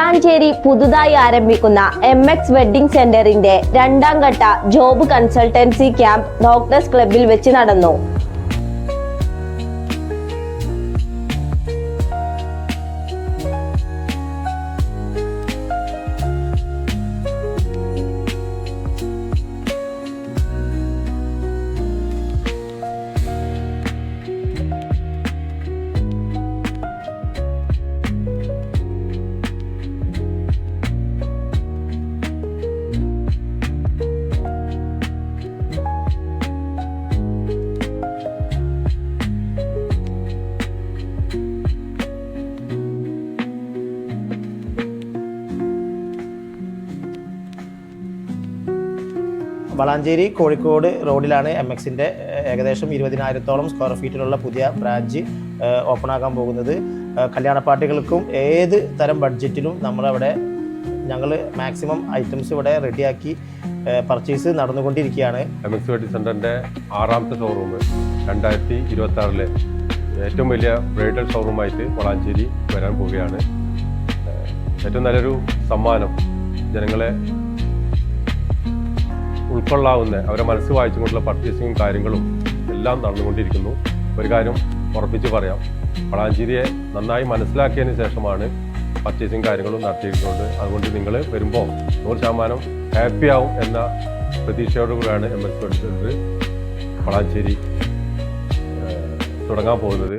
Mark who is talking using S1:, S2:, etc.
S1: വളാഞ്ചേരി പുതുതായി ആരംഭിക്കുന്ന MX wedding സെന്ററിന്റെ രണ്ടാം ഘട്ട ജോബ് കൺസൾട്ടൻസി ക്യാമ്പ് ഡോക്ടേഴ്സ് ക്ലബ്ബിൽ വെച്ച് നടന്നു.
S2: വളാഞ്ചേരി കോഴിക്കോട് റോഡിലാണ് MXൻ്റെ ഏകദേശം 20,000-ഓളം സ്ക്വയർ ഫീറ്റിലുള്ള പുതിയ ബ്രാഞ്ച് ഓപ്പൺ ആക്കാൻ പോകുന്നത്. കല്യാണ പാർട്ടികൾക്കും ഏത് തരം ബഡ്ജറ്റിലും ഞങ്ങൾ മാക്സിമം ഐറ്റംസ് ഇവിടെ റെഡിയാക്കി പർച്ചേസ് നടന്നുകൊണ്ടിരിക്കുകയാണ്.
S3: MX വെഡ്ഡിംഗ് സെൻ്ററിൻ്റെ 6ാമത്തെ ഷോറൂം 2026 ഏറ്റവും വലിയ ബ്രൈഡൽ ഷോറൂമായിട്ട് വളാഞ്ചേരി വരാൻ പോവുകയാണ്. ഏറ്റവും നല്ലൊരു സമ്മാനം ജനങ്ങളെ ഉൾക്കൊള്ളാവുന്ന അവരെ മനസ്സ് വായിച്ചുകൊണ്ടുള്ള പർച്ചേസിങ്ങും കാര്യങ്ങളും എല്ലാം നടന്നുകൊണ്ടിരിക്കുന്നു. ഒരു കാര്യം ഉറപ്പിച്ച് പറയാം, വളാഞ്ചേരിയെ നന്നായി മനസ്സിലാക്കിയതിന് ശേഷമാണ് പർച്ചേസിങ് കാര്യങ്ങളും നടത്തിയിരിക്കുന്നത്. അതുകൊണ്ട് നിങ്ങൾ വരുമ്പോൾ 100% ഹാപ്പിയാവും എന്ന പ്രതീക്ഷയോടുകൂടിയാണ് MX വെഡ്ഡിംഗ് സെൻ്റർ വളാഞ്ചേരി തുടങ്ങാൻ പോകുന്നത്.